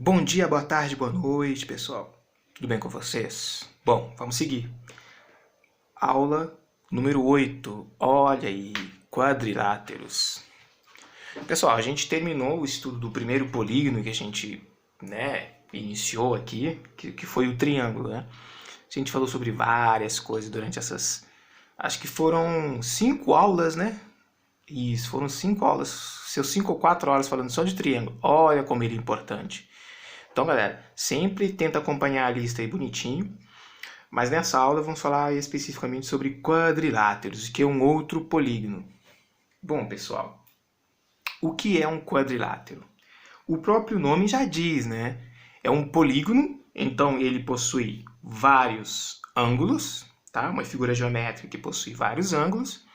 Bom dia, boa tarde, boa noite, pessoal. Tudo bem com vocês? Bom, vamos seguir. Aula número 8. Olha aí, quadriláteros. Pessoal, a gente terminou o estudo do primeiro polígono que a gente, iniciou aqui, que foi o triângulo, né? A gente falou sobre várias coisas durante essas... Acho que foram 5 aulas, né? Isso, foram 5 aulas, seus 5 ou 4 horas falando só de triângulo. Olha como ele é importante. Então, galera, sempre tenta acompanhar a lista aí bonitinho, mas nessa aula vamos falar especificamente sobre quadriláteros, que é um outro polígono. Bom, pessoal, o que é um quadrilátero? O próprio nome já diz, né? É um polígono, então ele possui vários ângulos, tá? Uma figura geométrica que possui vários ângulos.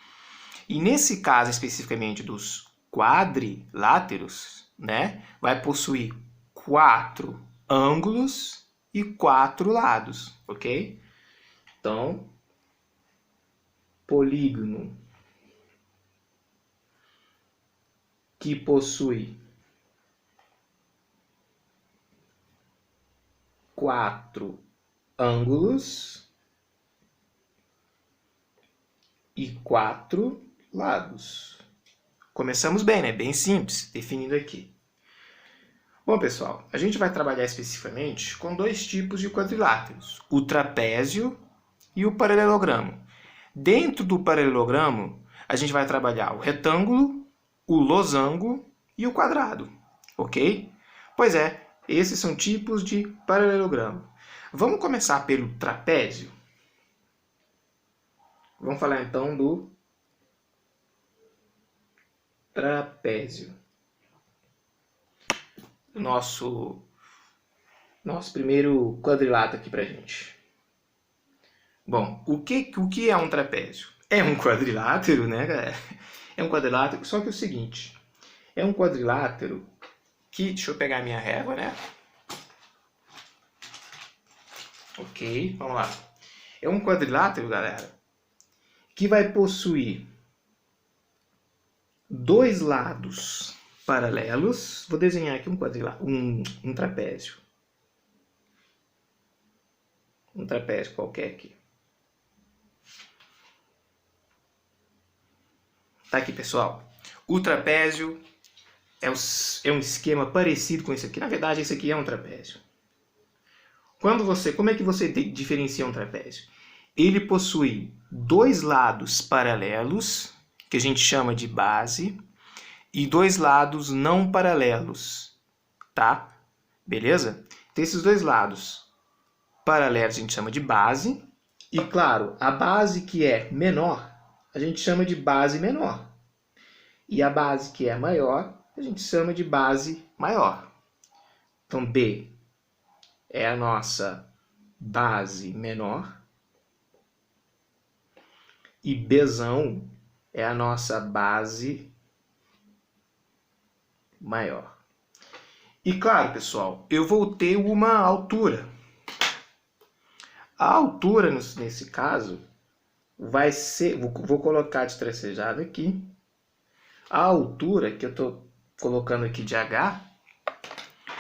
E nesse caso especificamente dos quadriláteros, né, vai possuir 4 ângulos e 4 lados, ok? Então, polígono que possui 4 ângulos e 4 lados. Começamos bem, né? Bem simples, definindo aqui. Bom, pessoal, a gente vai trabalhar especificamente com 2 tipos de quadriláteros, o trapézio e o paralelogramo. Dentro do paralelogramo, a gente vai trabalhar o retângulo, o losango e o quadrado, ok? Pois é, esses são tipos de paralelogramo. Vamos começar pelo trapézio? Vamos falar então do trapézio. Nosso primeiro quadrilátero aqui pra gente. Bom, o que é um trapézio? É um quadrilátero, né, galera? É um quadrilátero, só que é o seguinte, é um quadrilátero que, deixa eu pegar a minha régua, né? Ok, vamos lá. É um quadrilátero, galera, que vai possuir 2 lados paralelos. Vou desenhar aqui um quadrilátero, um trapézio. Um trapézio qualquer aqui. Tá aqui, pessoal. O trapézio é um esquema parecido com esse aqui. Na verdade, esse aqui é um trapézio. Como é que você diferencia um trapézio? Ele possui 2 lados paralelos, que a gente chama de base, e 2 lados não paralelos, tá? Beleza? Então, esses 2 lados paralelos a gente chama de base, e claro, a base que é menor, a gente chama de base menor. E a base que é maior, a gente chama de base maior. Então, B é a nossa base menor e Bzão é a nossa base maior. E claro, pessoal, eu vou ter uma altura. A altura, nesse caso, vai ser... Vou colocar de tracejado aqui. A altura que eu estou colocando aqui de H,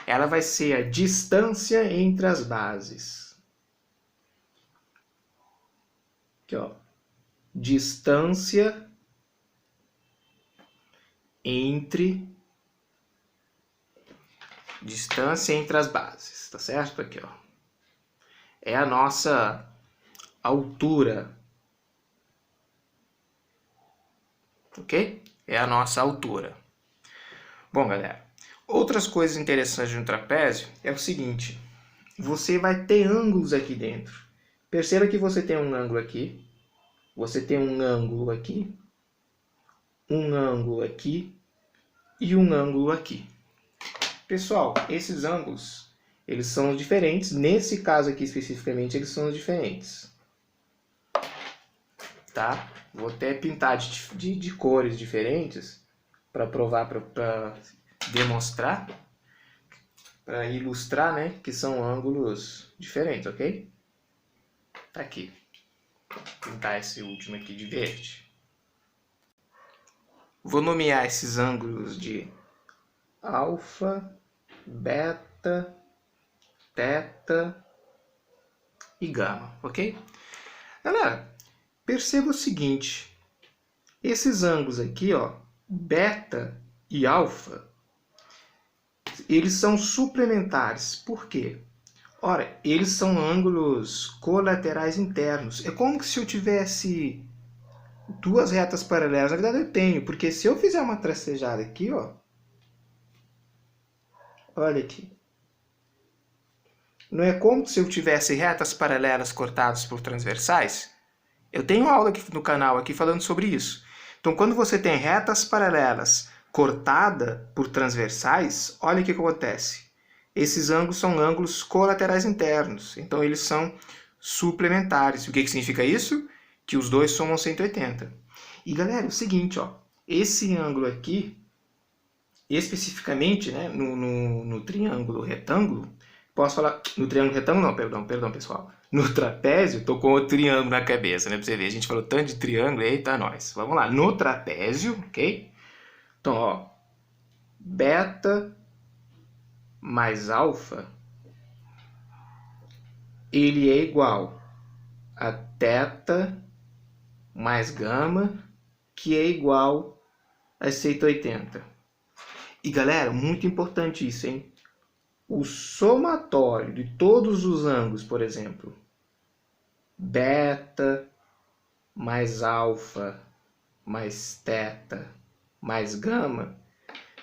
ela vai ser a distância entre as bases. Aqui, ó. Distância entre as bases, tá certo? Aqui, ó. É a nossa altura. Ok? É a nossa altura. Bom, galera, outras coisas interessantes de um trapézio é o seguinte. Você vai ter ângulos aqui dentro. Perceba que você tem um ângulo aqui. Você tem um ângulo aqui. Um ângulo aqui. E um ângulo aqui. Pessoal, esses ângulos, eles são diferentes. Nesse caso aqui especificamente, eles são diferentes. Tá? Vou até pintar de cores diferentes para provar, para demonstrar, para ilustrar, né, que são ângulos diferentes, ok? Tá aqui. Vou pintar esse último aqui de verde. Vou nomear esses ângulos de alfa beta, teta e gama, ok? Galera, perceba o seguinte, esses ângulos aqui, ó, beta e alfa, eles são suplementares. Por quê? Ora, eles são ângulos colaterais internos. É como se eu tivesse duas retas paralelas. Na verdade eu tenho, porque se eu fizer uma tracejada aqui, ó, olha aqui. Não é como se eu tivesse retas paralelas cortadas por transversais? Eu tenho aula aqui no canal aqui falando sobre isso. Então, quando você tem retas paralelas cortada por transversais, olha o que acontece. Esses ângulos são ângulos colaterais internos. Então, eles são suplementares. O que significa isso? Que os dois somam 180. E, galera, é o seguinte, ó. Esse ângulo aqui, especificamente, né, no triângulo retângulo, posso falar no triângulo retângulo? Não, perdão, pessoal. No trapézio, tô com o triângulo na cabeça, né? Pra você ver, a gente falou tanto de triângulo, eita, nós. Vamos lá, no trapézio, ok? Então, ó, beta mais alfa, ele é igual a teta mais gama, que é igual a 180. E, galera, muito importante isso, hein? O somatório de todos os ângulos, por exemplo, beta mais alfa mais teta mais gama,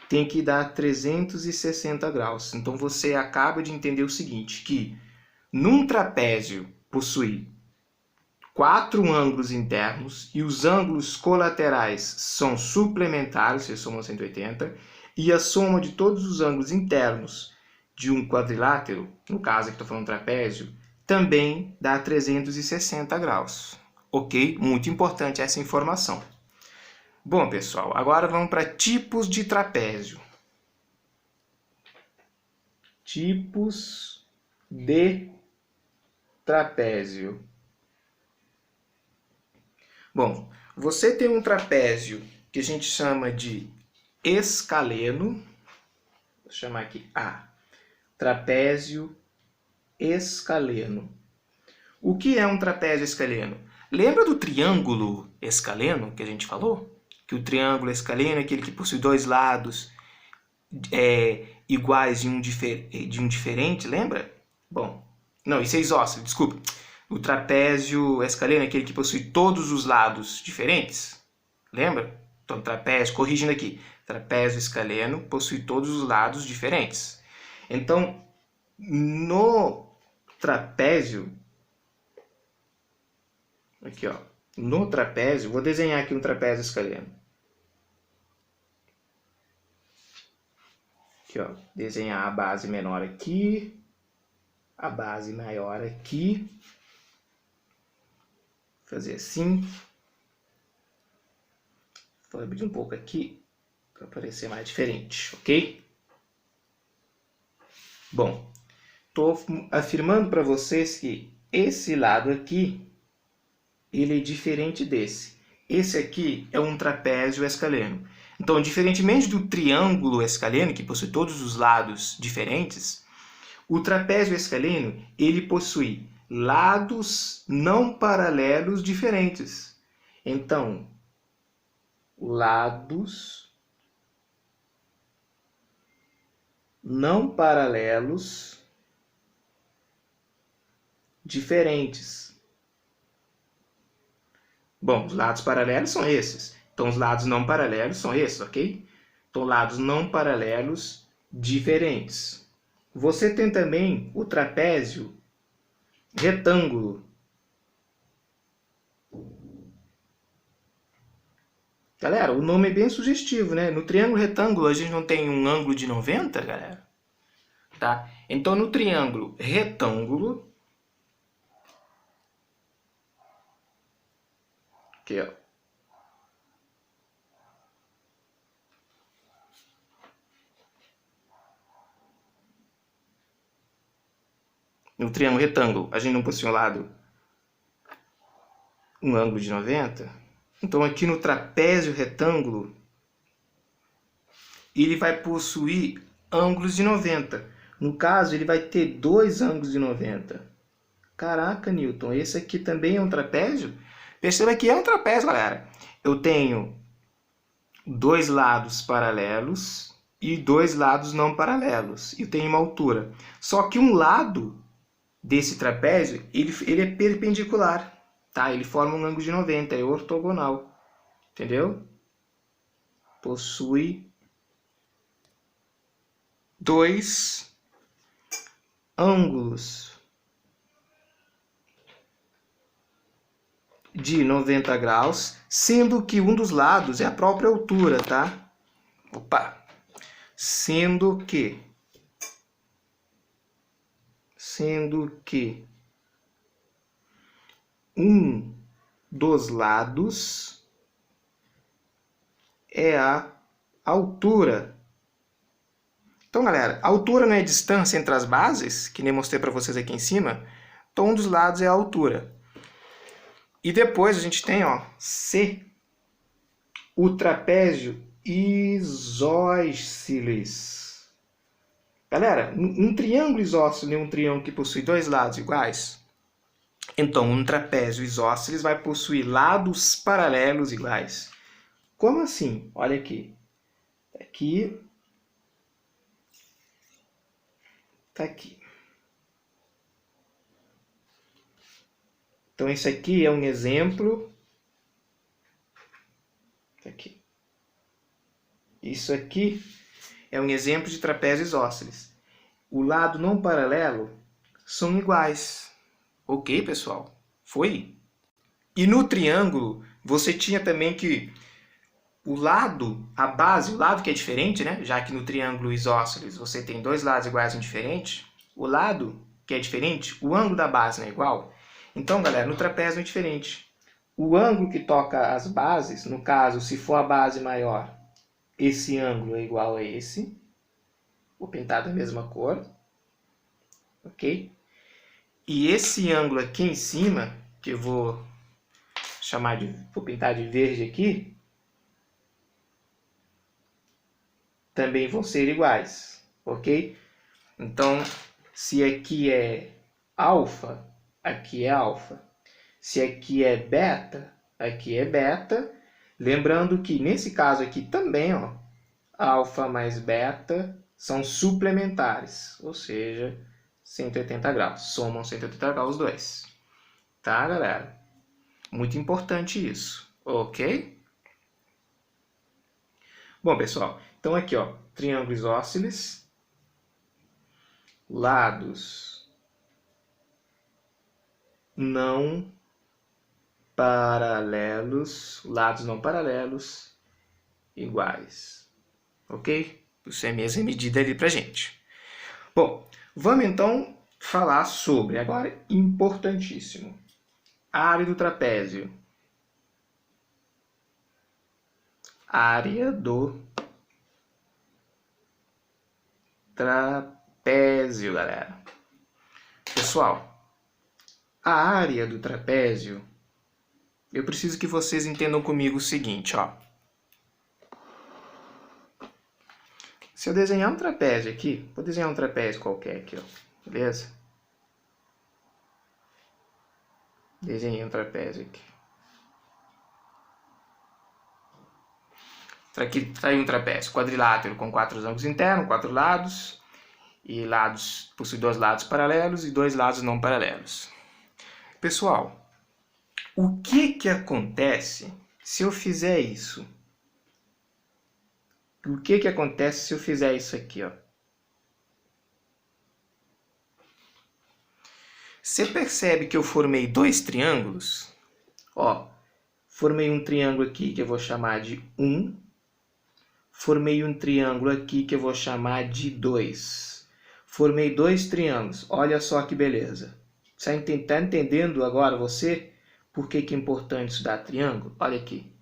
tem que dar 360 graus. Então você acaba de entender o seguinte, que num trapézio possui 4 ângulos internos e os ângulos colaterais são suplementares, se somam 180, e a soma de todos os ângulos internos de um quadrilátero, no caso aqui estou falando trapézio, também dá 360 graus. Ok? Muito importante essa informação. Bom, pessoal, agora vamos para tipos de trapézio. Tipos de trapézio. Bom, você tem um trapézio que a gente chama de escaleno. Vou chamar aqui A. Trapézio escaleno. O que é um trapézio escaleno? Lembra do triângulo escaleno que a gente falou? Que o triângulo escaleno é aquele que possui dois lados iguais de um diferente, lembra? Bom, não, isso é isósceles, desculpa. O trapézio escaleno é aquele que possui todos os lados diferentes, lembra? Então, trapézio, corrigindo aqui, trapézio escaleno possui todos os lados diferentes. Então, no trapézio, aqui ó, no trapézio, vou desenhar aqui um trapézio escaleno. Aqui ó, desenhar a base menor aqui, a base maior aqui, fazer assim, vou abrir um pouco aqui para parecer mais diferente, ok? Bom, estou afirmando para vocês que esse lado aqui, ele é diferente desse. Esse aqui é um trapézio escaleno. Então, diferentemente do triângulo escaleno, que possui todos os lados diferentes, o trapézio escaleno, ele possui lados não paralelos diferentes. Então, lados não paralelos diferentes. Bom, os lados paralelos são esses. Então, os lados não paralelos são esses, ok? Então, lados não paralelos diferentes. Você tem também o trapézio retângulo. Galera, o nome é bem sugestivo, né? No triângulo retângulo, a gente não tem um ângulo de 90, galera? Tá? Então, no triângulo retângulo, aqui, ó. No triângulo retângulo, a gente não possui um lado um ângulo de 90. Então, aqui no trapézio retângulo, ele vai possuir ângulos de 90. No caso, ele vai ter 2 ângulos de 90. Caraca, Newton, esse aqui também é um trapézio? Perceba que é um trapézio, galera. Eu tenho 2 lados paralelos e 2 lados não paralelos. E tem uma altura. Só que um lado desse trapézio, ele é perpendicular. Tá? Ele forma um ângulo de 90, é ortogonal. Entendeu? Possui 2 ângulos de 90 graus, sendo que um dos lados é a própria altura, tá? Opa! Sendo que um dos lados é a altura. Então, galera, a altura não é a distância entre as bases, que nem mostrei para vocês aqui em cima. Então, um dos lados é a altura. E depois a gente tem, ó, C, o trapézio isósceles. Galera, um triângulo isósceles é um triângulo que possui 2 lados iguais. Então, um trapézio isósceles vai possuir lados paralelos iguais. Como assim? Olha aqui. Aqui. Tá aqui. Então, esse aqui é um exemplo. Tá aqui. Isso aqui é um exemplo de trapézio isósceles. O lado não paralelo são iguais. Ok, pessoal? Foi? E no triângulo, você tinha também que o lado, a base, o lado que é diferente, né? Já que no triângulo isósceles você tem 2 lados iguais e indiferentes, o lado que é diferente, o ângulo da base não é igual. Então, galera, no trapézio é diferente. O ângulo que toca as bases, no caso, se for a base maior, esse ângulo é igual a esse. Vou pintar da mesma cor. Ok? E esse ângulo aqui em cima, que eu vou pintar de verde aqui, também vão ser iguais, ok? Então, se aqui é alfa, aqui é alfa. Se aqui é beta, aqui é beta. Lembrando que nesse caso aqui também, ó, alfa mais beta são suplementares, ou seja, 180 graus. Somam 180 graus os dois. Tá, galera? Muito importante isso, ok? Bom, pessoal, então aqui, ó, triângulo isósceles, lados não paralelos, iguais, ok? Isso é a mesma medida ali pra gente. Bom, vamos então falar sobre, agora, importantíssimo, a área do trapézio. Área do trapézio, galera. Pessoal, a área do trapézio, eu preciso que vocês entendam comigo o seguinte, ó. Se eu desenhar um trapézio aqui, vou desenhar um trapézio qualquer aqui, ó, beleza? Desenhei um trapézio aqui. Aqui está aí um trapézio quadrilátero com 4 ângulos internos, 4 lados, e lados possui 2 lados paralelos e 2 lados não paralelos. Pessoal, o que acontece se eu fizer isso? O que acontece se eu fizer isso aqui, ó? Você percebe que eu formei 2 triângulos? Ó, formei um triângulo aqui que eu vou chamar de 1. Formei um triângulo aqui que eu vou chamar de 2. Formei 2 triângulos. Olha só que beleza. Está entendendo agora você por que é importante estudar triângulo? Olha aqui.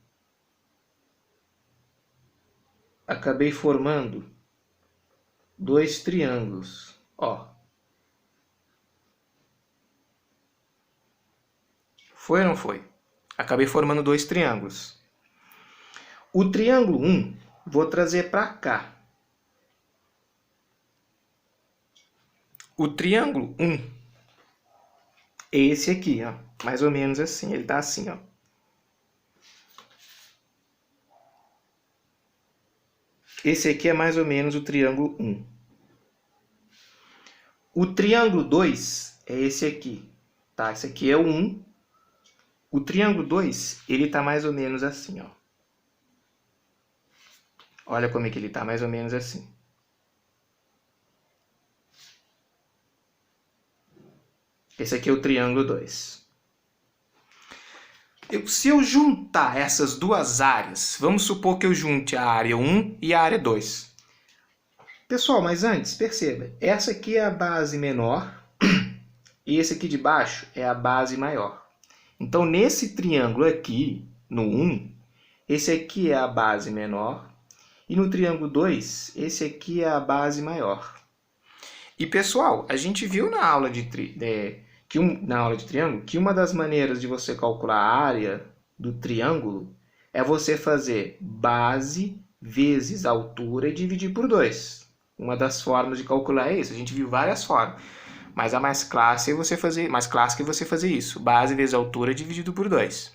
Acabei formando 2 triângulos. Ó. Foi ou não foi? Acabei formando 2 triângulos. O triângulo 1, vou trazer para cá. O triângulo 1 é esse aqui, ó. Mais ou menos assim. Ele tá assim, ó. Esse aqui é mais ou menos o triângulo 1. O triângulo 2 é esse aqui, tá? Esse aqui é o 1. O triângulo 2, ele tá mais ou menos assim, ó. Olha como é que ele tá, mais ou menos assim. Esse aqui é o triângulo 2. Se eu juntar essas duas áreas, vamos supor que eu junte a área 1 e a área 2. Pessoal, mas antes, perceba, essa aqui é a base menor e esse aqui de baixo é a base maior. Então, nesse triângulo aqui, no 1, esse aqui é a base menor e no triângulo 2, esse aqui é a base maior. E, pessoal, a gente viu na aula de triângulo que uma das maneiras de você calcular a área do triângulo é você fazer base vezes altura e dividir por 2. Uma das formas de calcular é isso. A gente viu várias formas, mas a mais clássica é você fazer isso. Base vezes altura dividido por 2.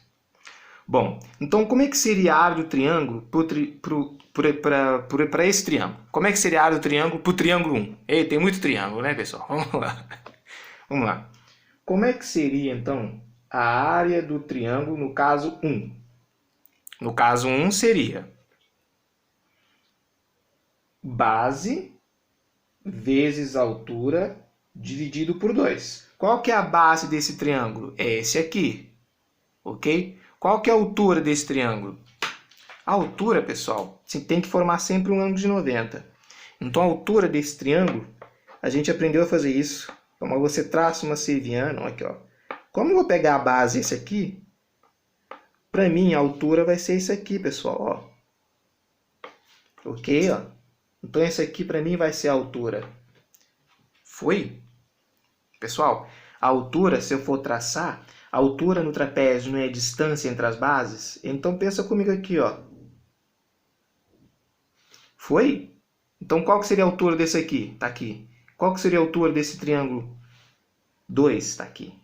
Bom, então como é que seria a área do triângulo para esse triângulo? Como é que seria a área do triângulo para o triângulo 1? Ei, tem muito triângulo, né, pessoal? Vamos lá. Vamos lá. Como é que seria, então, a área do triângulo no caso 1? No caso 1 seria base vezes altura dividido por 2. Qual que é a base desse triângulo? É esse aqui, ok? Qual que é a altura desse triângulo? A altura, pessoal, você tem que formar sempre um ângulo de 90. Então, a altura desse triângulo, a gente aprendeu a fazer isso. Então, você traça uma cerviana, aqui, ó. Como eu vou pegar a base esse aqui, para mim a altura vai ser isso aqui, pessoal, ó. Ok, ó. Então, esse aqui para mim vai ser a altura. Foi? Pessoal, a altura, se eu for traçar, a altura no trapézio não é a distância entre as bases? Então, pensa comigo aqui, ó. Foi? Então, qual que seria a altura desse aqui? Tá aqui. Qual que seria a altura desse triângulo 2? Está aqui.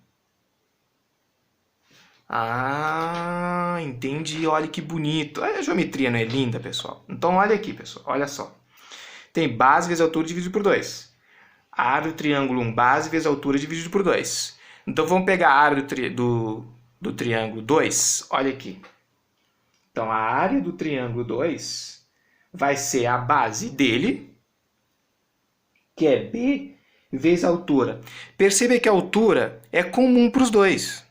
Ah, entendi. Olha que bonito. A geometria não é linda, pessoal? Então, olha aqui, pessoal. Olha só. Tem base vezes altura dividido por 2. A área do triângulo 1, base vezes altura dividido por 2. Então, vamos pegar a área do triângulo 2. Olha aqui. Então, a área do triângulo 2 vai ser a base dele, que é B, vezes a altura. Perceba que a altura é comum para os dois.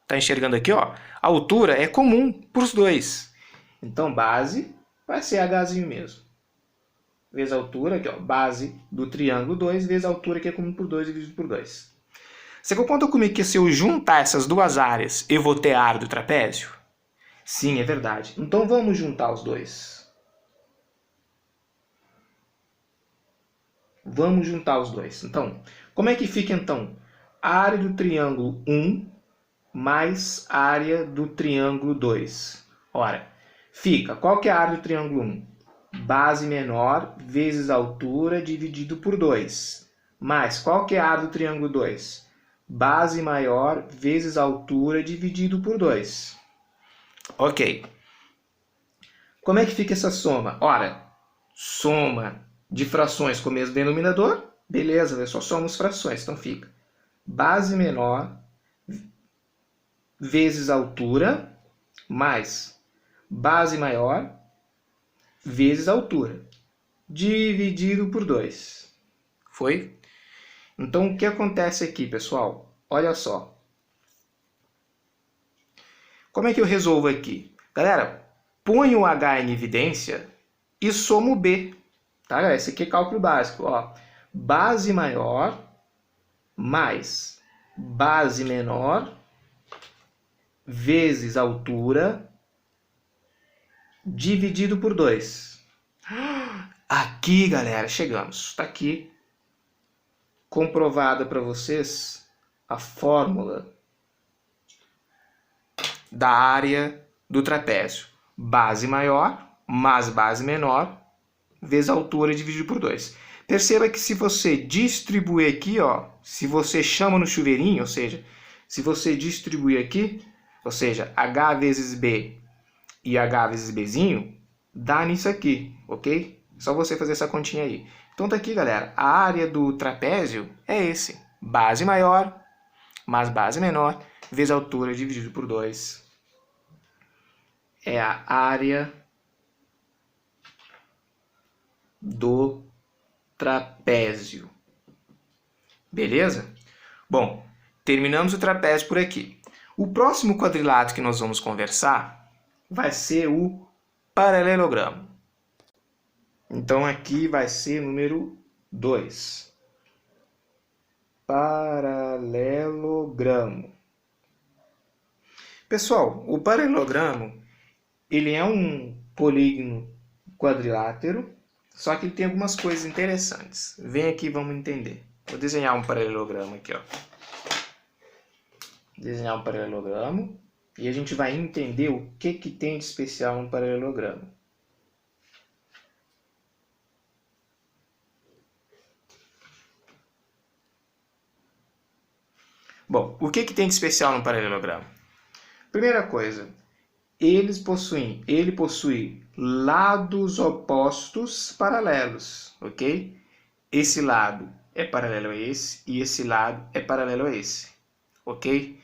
Está enxergando aqui, ó? A altura é comum para os dois. Então, base vai ser Hzinho mesmo. Vezes a altura, aqui, ó, base do triângulo 2, vezes a altura que é comum por 2 dividido por 2. Você conta comigo que se eu juntar essas duas áreas, eu vou ter a área do trapézio? Sim, é verdade. Então, vamos juntar os dois. Vamos juntar os dois. Então, como é que fica, então, a área do triângulo 1 mais a área do triângulo 2? Ora, fica, qual que é a área do triângulo 1? Base menor vezes altura dividido por 2. Mais, qual que é a área do triângulo 2? Base maior vezes altura dividido por 2. Ok. Como é que fica essa soma? Ora, soma de frações com o mesmo denominador. Beleza, é só somos frações. Então fica base menor vezes altura mais base maior vezes altura, dividido por 2. Foi? Então, o que acontece aqui, pessoal? Olha só. Como é que eu resolvo aqui? Galera, põe o H em evidência e soma o B. Tá, galera? Esse aqui é cálculo básico. Ó. Base maior mais base menor vezes altura dividido por 2. Aqui, galera, chegamos. Está aqui comprovada para vocês a fórmula da área do trapézio. Base maior mais base menor vezes altura dividido por 2. Perceba que se você distribuir aqui, ó, se você chama no chuveirinho, ou seja, se você distribuir aqui, ou seja, H vezes B e H vezes Bzinho, dá nisso aqui, ok? Só você fazer essa continha aí. Então tá aqui, galera, a área do trapézio é esse. Base maior mais base menor vezes a altura dividido por 2. É a área do trapézio. Beleza? Bom, terminamos o trapézio por aqui. O próximo quadrilátero que nós vamos conversar vai ser o paralelogramo. Então aqui vai ser número 2. Paralelogramo. Pessoal, o paralelogramo ele é um polígono quadrilátero, só que ele tem algumas coisas interessantes. Vem aqui e vamos entender. Vou desenhar um paralelogramo aqui, ó. Desenhar um paralelogramo e a gente vai entender o que tem de especial no paralelogramo. Bom, o que tem de especial no paralelogramo? Primeira coisa, ele possui lados opostos paralelos, ok? Esse lado é paralelo a esse e esse lado é paralelo a esse, ok?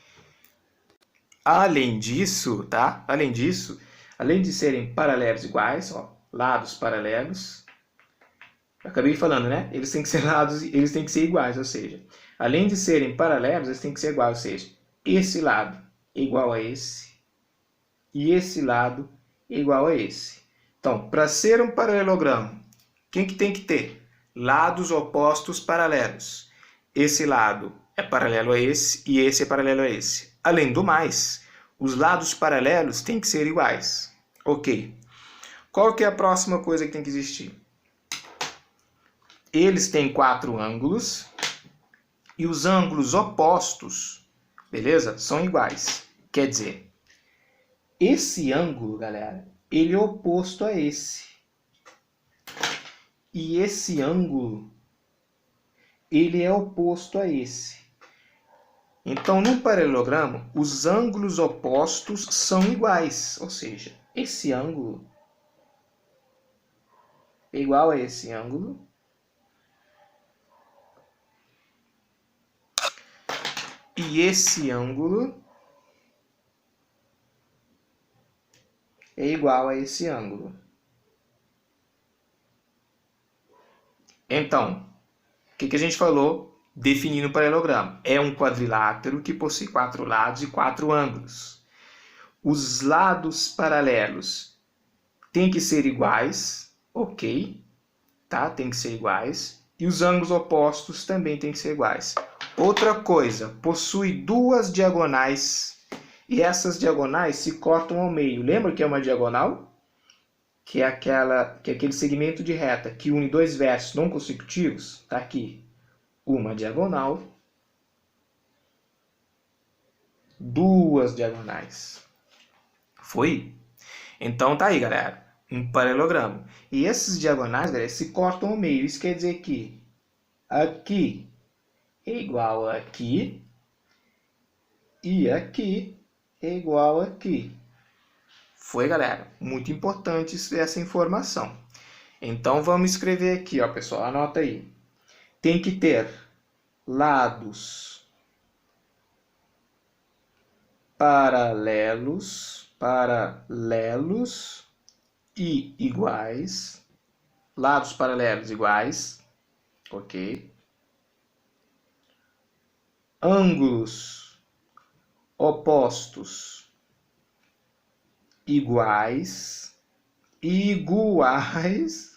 Além disso, tá? Além de serem paralelos iguais, ó, lados paralelos, eu acabei falando, né? Eles têm que ser eles têm que ser iguais, ou seja, além de serem paralelos, eles têm que ser iguais, ou seja, esse lado é igual a esse e esse lado é igual a esse. Então, para ser um paralelogramo, quem que tem que ter? Lados opostos paralelos. Esse lado é paralelo a esse e esse é paralelo a esse. Além do mais, os lados paralelos têm que ser iguais. Ok. Qual que é a próxima coisa que tem que existir? Eles têm 4 ângulos e os ângulos opostos, beleza? São iguais. Quer dizer, esse ângulo, galera, ele é oposto a esse. E esse ângulo, ele é oposto a esse. Então, no paralelogramo, os ângulos opostos são iguais. Ou seja, esse ângulo é igual a esse ângulo. E esse ângulo é igual a esse ângulo. Então, o que a gente falou definindo o paralelogramo? É um quadrilátero que possui 4 lados e 4 ângulos. Os lados paralelos têm que ser iguais, ok? Tá? Tem que ser iguais. E os ângulos opostos também têm que ser iguais. Outra coisa, possui 2 diagonais. E essas diagonais se cortam ao meio. Lembra que é uma diagonal? Que é aquele segmento de reta que une 2 vértices não consecutivos. Está aqui uma diagonal, 2 diagonais. Foi? Então tá aí, galera. Um paralelogramo. E esses diagonais, galera, se cortam ao meio. Isso quer dizer que aqui é igual a aqui e aqui é igual a aqui. Foi, galera? Muito importante essa informação. Então, vamos escrever aqui, ó, pessoal. Anota aí. Tem que ter lados paralelos e iguais. Lados paralelos iguais. Ok. Ângulos opostos iguais,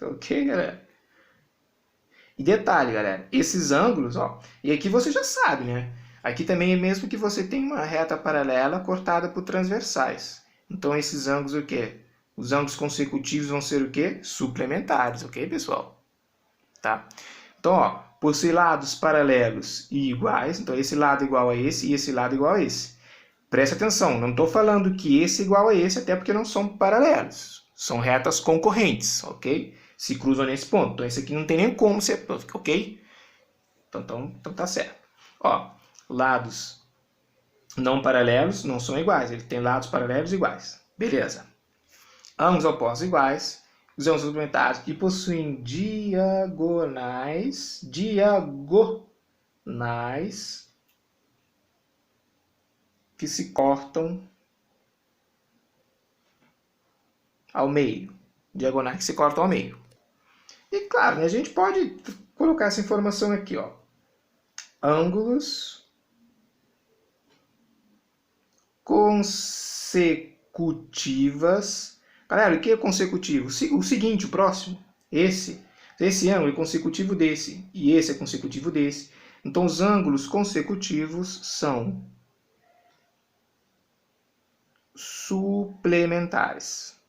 ok, galera? E detalhe, galera, esses ângulos, ó, e aqui você já sabe, né? Aqui também é mesmo que você tem uma reta paralela cortada por transversais. Então, esses ângulos, o quê? Os ângulos consecutivos vão ser o quê? Suplementares, ok, pessoal? Tá? Então, ó, possui lados paralelos e iguais, então esse lado é igual a esse e esse lado é igual a esse. Preste atenção, não estou falando que esse é igual a esse, até porque não são paralelos. São retas concorrentes, ok? se cruzam nesse ponto. Então esse aqui não tem nem como ser, ok? Então tá certo. Ó, lados não paralelos não são iguais, ele tem lados paralelos iguais. Beleza. Ângulos opostos iguais, os ângulos suplementares e possuem diagonais que se cortam ao meio. Diagonais que se cortam ao meio. E claro, né, a gente pode colocar essa informação aqui, ó. Ângulos consecutivas. Galera, o que é consecutivo? O seguinte, o próximo. Esse ângulo é consecutivo desse. E esse é consecutivo desse. Então, os ângulos consecutivos são suplementares.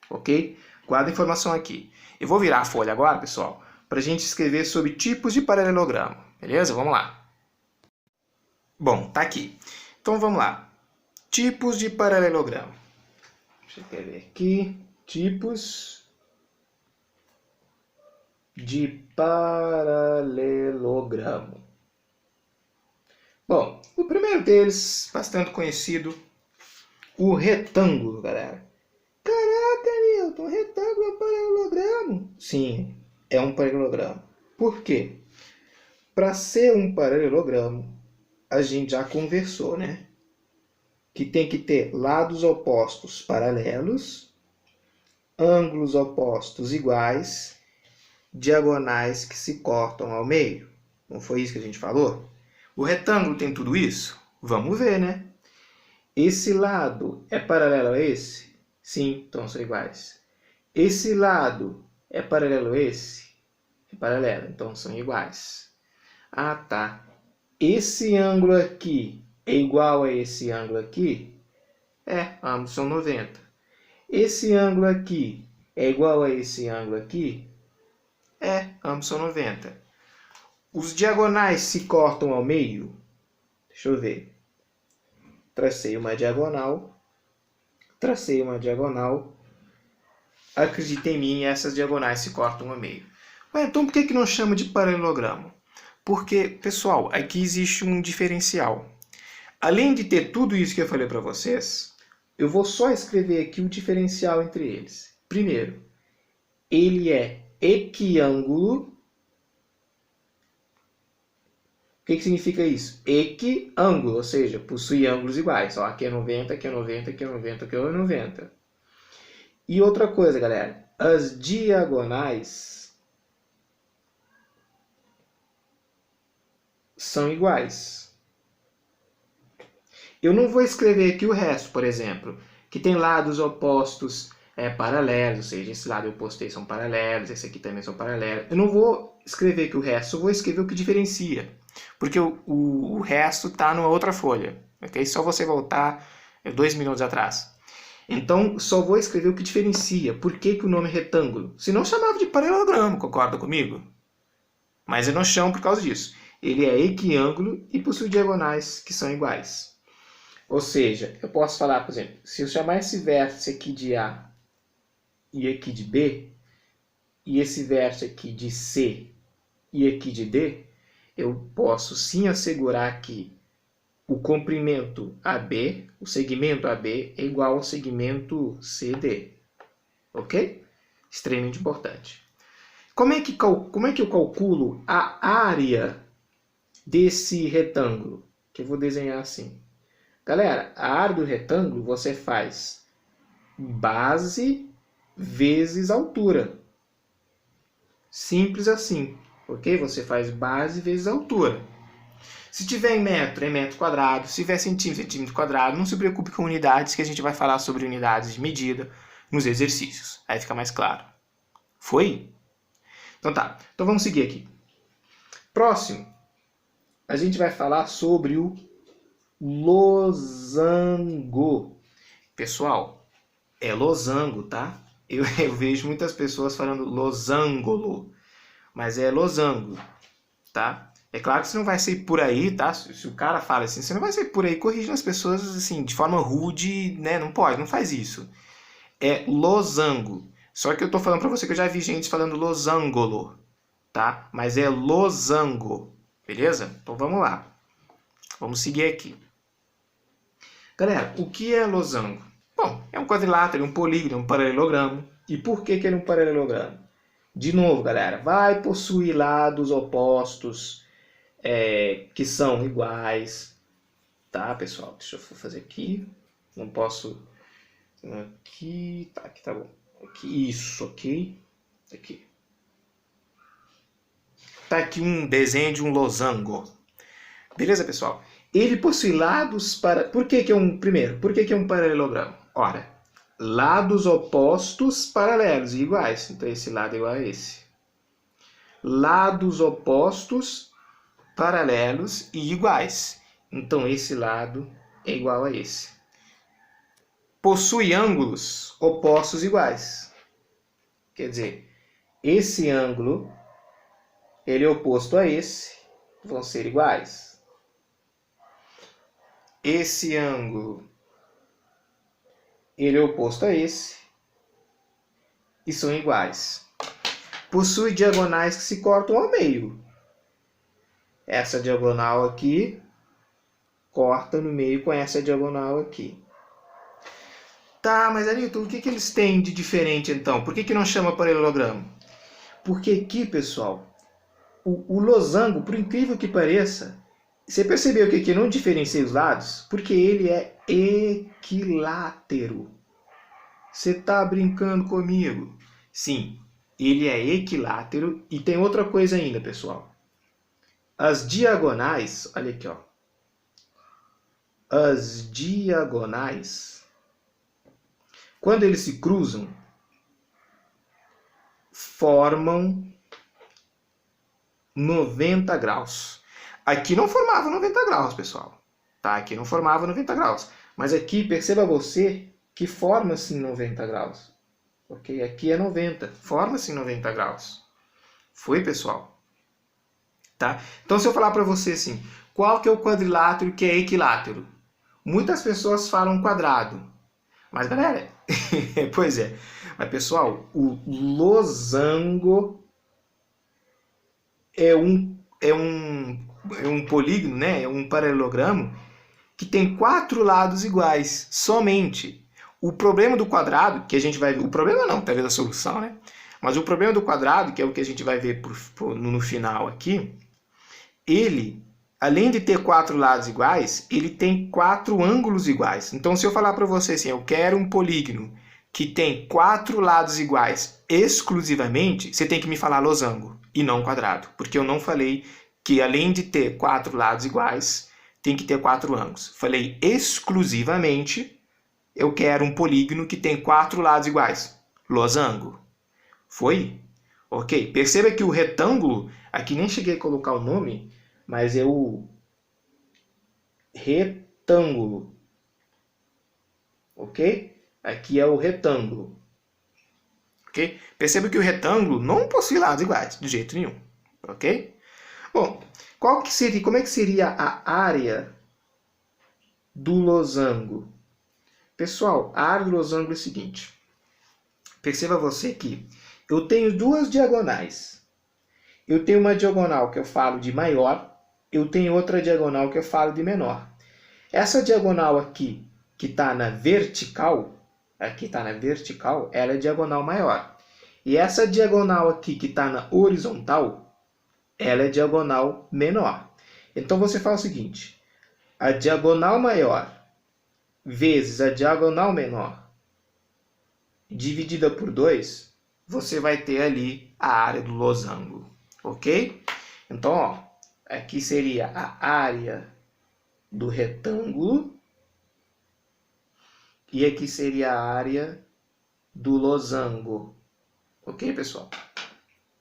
Ok? Guarda a informação aqui. Eu vou virar a folha agora, pessoal, para a gente escrever sobre tipos de paralelogramo. Beleza? Vamos lá. Bom, tá aqui. Então vamos lá. Tipos de paralelogramo. Deixa eu escrever aqui. Tipos de paralelogramo. Bom, o primeiro deles, bastante conhecido, o retângulo, galera. Caraca, Milton, retângulo é um paralelogramo? Sim, é um paralelogramo. Por quê? Para ser um paralelogramo, a gente já conversou, né? Que tem que ter lados opostos paralelos, ângulos opostos iguais, diagonais que se cortam ao meio. Não foi isso que a gente falou? O retângulo tem tudo isso? Vamos ver, né? Esse lado é paralelo a esse? Sim, então são iguais. Esse lado é paralelo a esse? É paralelo, então são iguais. Ah, tá. Esse ângulo aqui é igual a esse ângulo aqui? É, ambos são 90. Esse ângulo aqui é igual a esse ângulo aqui? É, ambos são 90. Os diagonais se cortam ao meio? Deixa eu ver. Tracei uma diagonal. Acredita em mim, essas diagonais se cortam ao meio. Ué, então por que não chama de paralelogramo? Porque, pessoal, aqui existe um diferencial. Além de ter tudo isso que eu falei para vocês, eu vou só escrever aqui o diferencial entre eles. Primeiro, ele é equiângulo. O que significa isso? Equiângulo, ou seja, possui ângulos iguais. Ó, aqui é 90, aqui é 90, aqui é 90, aqui é 90. E outra coisa, galera, as diagonais são iguais. Eu não vou escrever aqui o resto, por exemplo, que tem lados opostos paralelos, ou seja, esse lado oposto aí são paralelos, esse aqui também são paralelos. Eu não vou escrever aqui o resto, eu vou escrever o que diferencia, porque o resto está numa outra folha, ok? Só você voltar 2 minutos atrás. Então, só vou escrever o que diferencia. Por que o nome é retângulo? Se não chamava de paralelogramo, concorda comigo? Mas eu não chamo por causa disso. Ele é equiângulo e possui diagonais que são iguais. Ou seja, eu posso falar, por exemplo, se eu chamar esse vértice aqui de A e aqui de B, e esse vértice aqui de C e aqui de D, eu posso sim assegurar que o comprimento AB, o segmento AB, é igual ao segmento CD. Ok? Extremamente importante. Como é que eu calculo a área desse retângulo? Que eu vou desenhar assim. Galera, a área do retângulo você faz base vezes altura. Simples assim. Ok? Você faz base vezes altura. Se tiver em metro, é metro quadrado. Se tiver centímetro, centímetro quadrado. Não se preocupe com unidades, que a gente vai falar sobre unidades de medida nos exercícios. Aí fica mais claro. Foi? Então tá. Então vamos seguir aqui. Próximo, a gente vai falar sobre o losango. Pessoal, é losango, tá? Eu vejo muitas pessoas falando losangolo, mas é losango, tá? É claro que você não vai sair por aí, tá? Se o cara fala assim, você não vai sair por aí corrigindo as pessoas assim, de forma rude, né? Não pode, não faz isso. É losango. Só que eu estou falando para você que eu já vi gente falando losango, tá? Mas é losango, beleza? Então vamos lá. Vamos seguir aqui. Galera, o que é losango? Bom, é um quadrilátero, um polígono, um paralelogramo. E por que ele é um paralelogramo? De novo, galera, vai possuir lados opostos que são iguais. Tá, pessoal? Deixa eu fazer aqui. Não posso... Aqui, tá, aqui tá bom. Aqui, isso, ok. Aqui. Tá aqui um desenho de um losango. Beleza, pessoal? Ele possui lados para... Por que é um... Primeiro, por que é um paralelogramo? Ora, lados opostos paralelos e iguais. Então, esse lado é igual a esse. Lados opostos paralelos e iguais. Então, esse lado é igual a esse. Possui ângulos opostos iguais. Quer dizer, esse ângulo, ele é oposto a esse, vão ser iguais. Esse ângulo, ele é oposto a esse, e são iguais. Possui diagonais que se cortam ao meio. Essa diagonal aqui corta no meio com essa diagonal aqui. Tá, mas Ailton, o que eles têm de diferente então? Por que não chama paralelogramo? Porque aqui, pessoal, o losango, por incrível que pareça, você percebeu que aqui não diferencia os lados? Porque ele é equilátero. Você tá brincando comigo? Sim, ele é equilátero e tem outra coisa ainda, pessoal. As diagonais, olha aqui, ó. As diagonais, quando eles se cruzam, formam 90 graus. Aqui não formava 90 graus, pessoal. Tá? Aqui não formava 90 graus. Mas aqui, perceba você que forma-se 90 graus. Ok? Aqui é 90. Forma-se 90 graus. Foi, pessoal? Tá? Então, se eu falar para você assim, qual que é o quadrilátero que é equilátero? Muitas pessoas falam quadrado. Mas, galera, pois é. Mas, pessoal, o losango é um polígono, né? É um paralelogramo que tem 4 lados iguais, somente. O problema do quadrado, que a gente vai ver... O problema não, talvez a solução, né? Mas o problema do quadrado, que é o que a gente vai ver no final aqui, ele... Além de ter 4 lados iguais, ele tem 4 ângulos iguais. Então, se eu falar para você assim, eu quero um polígono que tem 4 lados iguais exclusivamente, você tem que me falar losango e não quadrado. Porque eu não falei que além de ter 4 lados iguais, tem que ter 4 ângulos. Falei exclusivamente, eu quero um polígono que tem 4 lados iguais. Losango. Foi? Ok. Perceba que o retângulo, aqui nem cheguei a colocar o nome, mas é o retângulo, ok? Aqui é o retângulo, ok? Perceba que o retângulo não possui lados iguais, de jeito nenhum, ok? Bom, como é que seria a área do losango? Pessoal, a área do losango é o seguinte. Perceba você que eu tenho duas diagonais. Eu tenho uma diagonal que eu falo de maior, eu tenho outra diagonal que eu falo de menor. Essa diagonal aqui, que está na vertical, ela é diagonal maior. E essa diagonal aqui, que está na horizontal, ela é diagonal menor. Então, você faz o seguinte, a diagonal maior vezes a diagonal menor, dividida por 2, você vai ter ali a área do losango, ok? Então, ó, aqui seria a área do retângulo e aqui seria a área do losango. Ok, pessoal?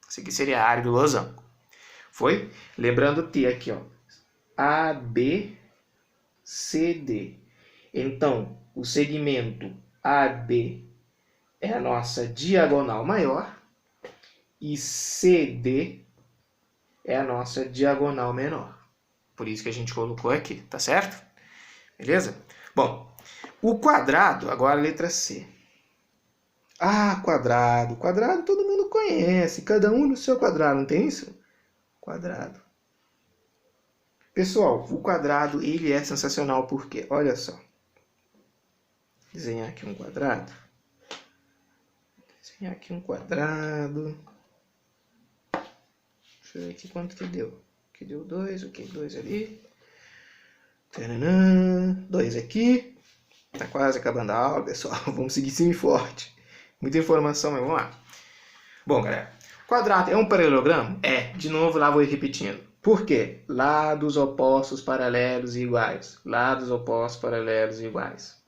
Isso aqui seria a área do losango. Foi? Lembrando ter aqui, ó, A, B, C, D. Então, o segmento AB é a nossa diagonal maior e CD é a nossa diagonal menor. Por isso que a gente colocou aqui, tá certo? Beleza? Bom, o quadrado, agora a letra C. Ah, quadrado. Quadrado todo mundo conhece. Cada um no seu quadrado, não tem isso? Quadrado. Pessoal, o quadrado ele é sensacional porque, olha só. Desenhar aqui um quadrado. Desenhar aqui um quadrado. Deixa eu ver aqui quanto que deu. Aqui deu 2, ok, 2 ali. Taranã, 2 aqui. Tá quase acabando a aula, pessoal. Vamos seguir firme e forte. Muita informação, mas vamos lá. Bom, galera. Quadrado é um paralelogramo? É. De novo, lá vou ir repetindo. Por quê? Lados opostos, paralelos e iguais. Lados opostos, paralelos e iguais.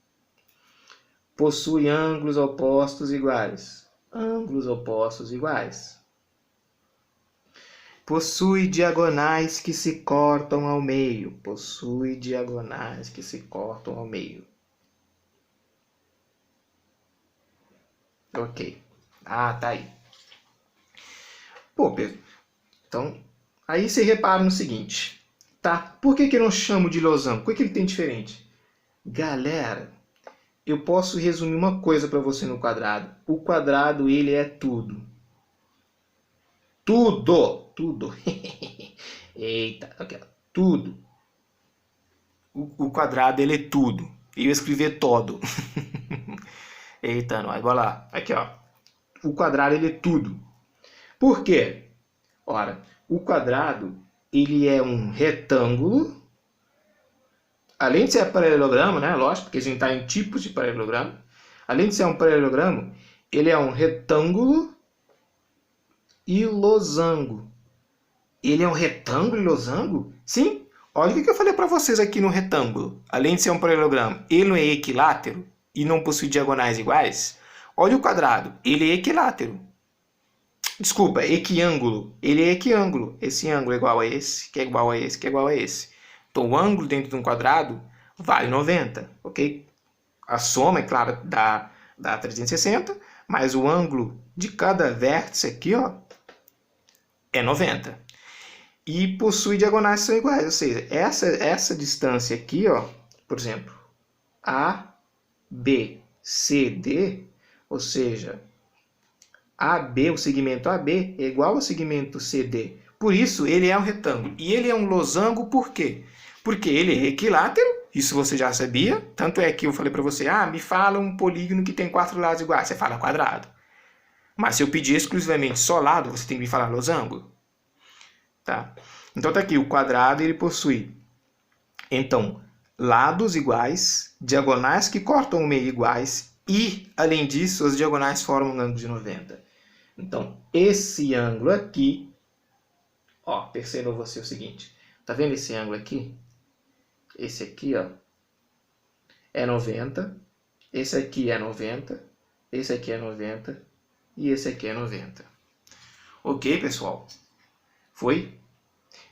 Possui ângulos opostos iguais. Ângulos opostos iguais. Possui diagonais que se cortam ao meio. Possui diagonais que se cortam ao meio. Ok. Ah, tá aí. Pô, Pedro. Então, aí você repara no seguinte. Tá? Por que eu não chamo de losango? O que ele tem diferente? Galera, eu posso resumir uma coisa para você no quadrado. O quadrado, ele é tudo. Tudo! Tudo. Eita, ok. Tudo. O quadrado, ele é tudo. Eu ia escrever todo. Eita, nós. Bora lá. Aqui, ó. O quadrado, ele é tudo. Por quê? Ora, o quadrado, ele é um retângulo. Além de ser paralelogramo, né? Lógico, porque a gente está em tipos de paralelogramo. Além de ser um paralelogramo, ele é um retângulo e losango. Ele é um retângulo e losango? Sim. Olha o que eu falei para vocês aqui no retângulo. Além de ser um paralelogramo, ele não é equilátero e não possui diagonais iguais. Olha o quadrado. Ele é equilátero. Desculpa, equiângulo. Ele é equiângulo. Esse ângulo é igual a esse, que é igual a esse, que é igual a esse. Então, o ângulo dentro de um quadrado vale 90, ok? A soma, é claro, dá 360, mas o ângulo de cada vértice aqui, ó, é 90. E possui diagonais que são iguais, ou seja, essa distância aqui, ó, por exemplo, A, B, C, D, ou seja, AB, o segmento AB é igual ao segmento CD. Por isso, ele é um retângulo. E ele é um losango por quê? Porque ele é equilátero, isso você já sabia. Tanto é que eu falei para você, me fala um polígono que tem 4 lados iguais. Você fala quadrado. Mas se eu pedir exclusivamente só lado, você tem que me falar losango. Tá? Então tá aqui, o quadrado ele possui, então, lados iguais, diagonais que cortam o meio iguais e, além disso, as diagonais formam um ângulo de 90. Então, esse ângulo aqui, ó, perceba você o seguinte, tá vendo esse ângulo aqui? Esse aqui, ó, é 90, esse aqui é 90, esse aqui é 90 e esse aqui é 90. Ok, pessoal? Foi?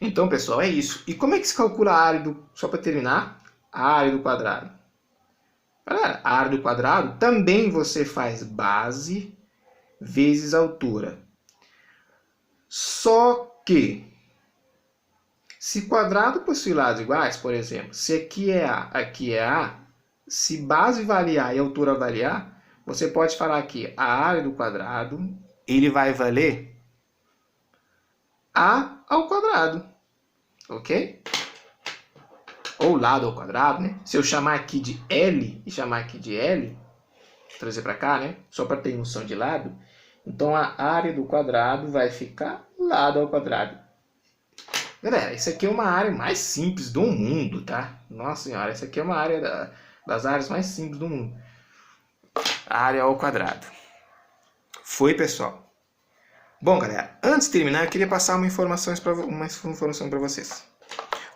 Então, pessoal, é isso. E como é que se calcula a área do... Só para terminar, a área do quadrado. Galera, a área do quadrado também você faz base vezes altura. Só que, se quadrado possui lados iguais, por exemplo, se aqui é A, aqui é A, se base vale A e altura vale A, você pode falar que a área do quadrado ele vai valer A ao quadrado, ok? Ou lado ao quadrado, né? Se eu chamar aqui de L e chamar aqui de L, trazer para cá, né? Só para ter noção de lado. Então, a área do quadrado vai ficar lado ao quadrado. Galera, isso aqui é uma área mais simples do mundo, tá? Nossa senhora, essa aqui é uma área das áreas mais simples do mundo. A área ao quadrado. Foi, pessoal? Bom, galera, antes de terminar, eu queria passar uma informação para vocês.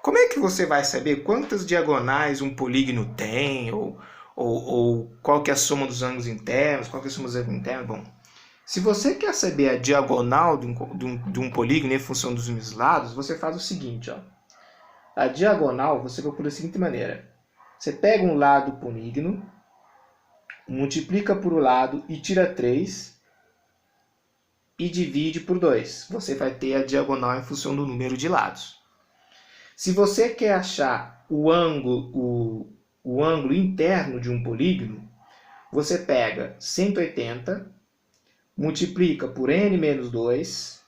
Como é que você vai saber quantas diagonais um polígono tem, ou qual que é a soma dos ângulos internos, qual que é a soma dos ângulos internos? Bom, se você quer saber a diagonal de um polígono em função dos meus lados, você faz o seguinte, ó. A diagonal você procura da seguinte maneira. Você pega um lado do polígono, multiplica por um lado e tira 3 e divide por 2. Você vai ter a diagonal em função do número de lados. Se você quer achar o ângulo interno de um polígono, você pega 180, multiplica por n menos 2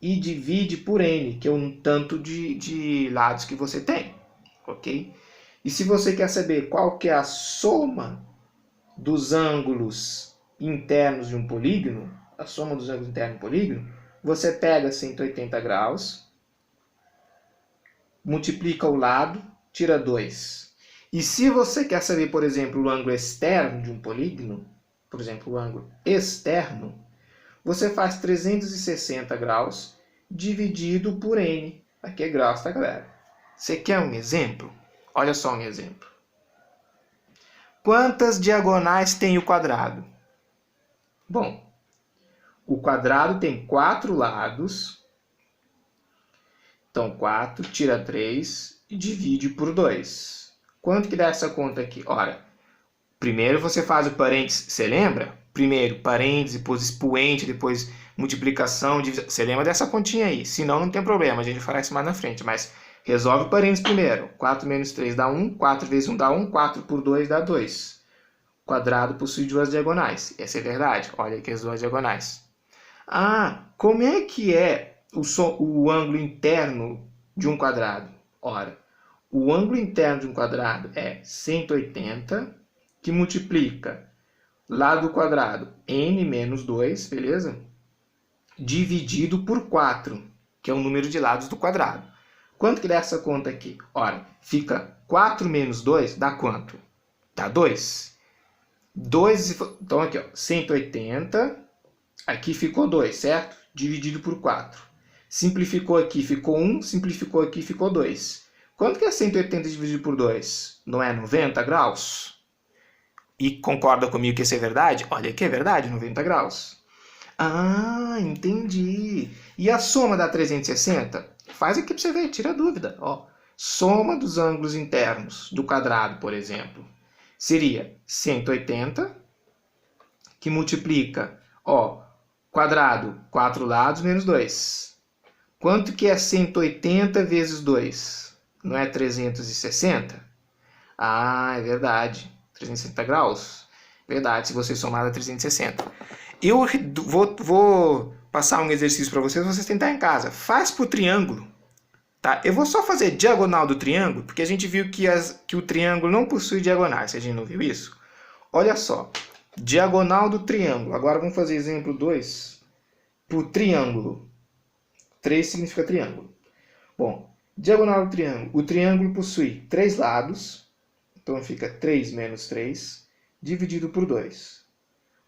e divide por n, que é um tanto de lados que você tem, ok? E se você quer saber qual que é a soma dos ângulos internos de um polígono, a soma dos ângulos internos de um polígono, você pega 180 graus, multiplica o lado, tira 2. E se você quer saber, por exemplo, o ângulo externo de um polígono, por exemplo, o ângulo externo, você faz 360 graus dividido por n. Aqui é graus, tá, galera? Você quer um exemplo? Olha só um exemplo. Quantas diagonais tem o quadrado? Bom, o quadrado tem 4 lados. Então, 4, tira 3 e divide por 2. Quanto que dá essa conta aqui? Ora, primeiro você faz o parênteses, você lembra? Primeiro parênteses, depois expoente, depois multiplicação, divisão. Você lembra dessa continha aí? Se não, não tem problema, a gente fará isso mais na frente. Mas resolve o parênteses primeiro. 4 menos 3 dá 1, 4 vezes 1 dá 1, 4 por 2 dá 2. O quadrado possui duas diagonais. Essa é verdade. Olha aqui as duas diagonais. Ah, como é que é o ângulo interno de um quadrado? Ora, o ângulo interno de um quadrado é 180, que multiplica lado quadrado n menos 2, beleza? Dividido por 4, que é o número de lados do quadrado. Quanto que dá essa conta aqui? Ora, fica 4 menos 2 dá quanto? Dá 2. 2, então aqui, ó, 180, aqui ficou 2, certo? Dividido por 4. Simplificou aqui, ficou 1, simplificou aqui, ficou 2. Quanto que é 180 dividido por 2? Não é 90 graus? E concorda comigo que isso é verdade? Olha que é verdade, 90 graus. Ah, entendi. E a soma dá 360? Faz aqui para você ver, tira a dúvida. Ó, soma dos ângulos internos do quadrado, por exemplo, seria 180, que multiplica, ó, quadrado, 4 lados, menos 2. Quanto que é 180 vezes 2? Não é 360? Ah, é verdade. 360 graus? Verdade, se você somar dá 360. Eu vou passar um exercício para vocês tentarem em casa. Faz para o triângulo. Tá? Eu vou só fazer diagonal do triângulo, porque a gente viu que o triângulo não possui diagonais. A gente não viu isso? Olha só. Diagonal do triângulo. Agora vamos fazer exemplo 2 para o triângulo. 3 significa triângulo. Bom, diagonal do triângulo. O triângulo possui 3 lados. Então fica 3 menos 3, dividido por 2.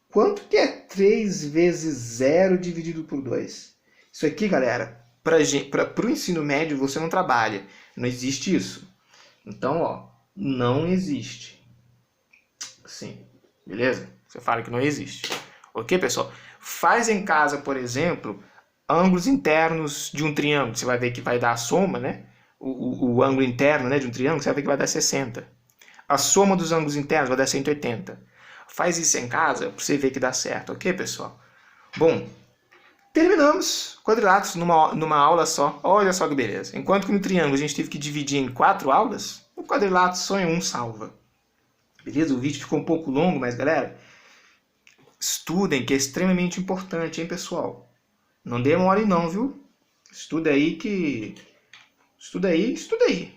Quanto que é 3 vezes 0 dividido por 2? Isso aqui, galera, para o ensino médio você não trabalha. Não existe isso. Então, ó, não existe. Sim, beleza? Você fala que não existe. Ok, pessoal? Faz em casa, por exemplo, ângulos internos de um triângulo. Você vai ver que vai dar a soma, né? O ângulo interno, né, de um triângulo, você vai ver que vai dar 60. A soma dos ângulos internos vai dar 180. Faz isso em casa para você ver que dá certo, ok, pessoal? Bom, terminamos quadriláteros numa aula só. Olha só que beleza. Enquanto que no triângulo a gente teve que dividir em 4 aulas, o quadrilátero só em 1 salva. Beleza? O vídeo ficou um pouco longo, mas galera, estudem, que é extremamente importante, hein, pessoal? Não demore não, viu? Estuda aí que... Estuda aí.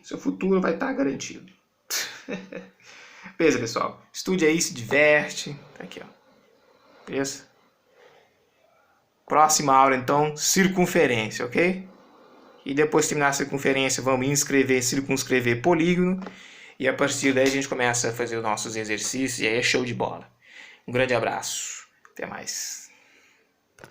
Seu futuro vai estar garantido. Beleza, pessoal? Estude aí, se diverte. Tá aqui, ó. Beleza? Próxima aula, então, circunferência, ok? E depois de terminar a circunferência, vamos circunscrever polígono. E a partir daí a gente começa a fazer os nossos exercícios e aí é show de bola. Um grande abraço. Até mais.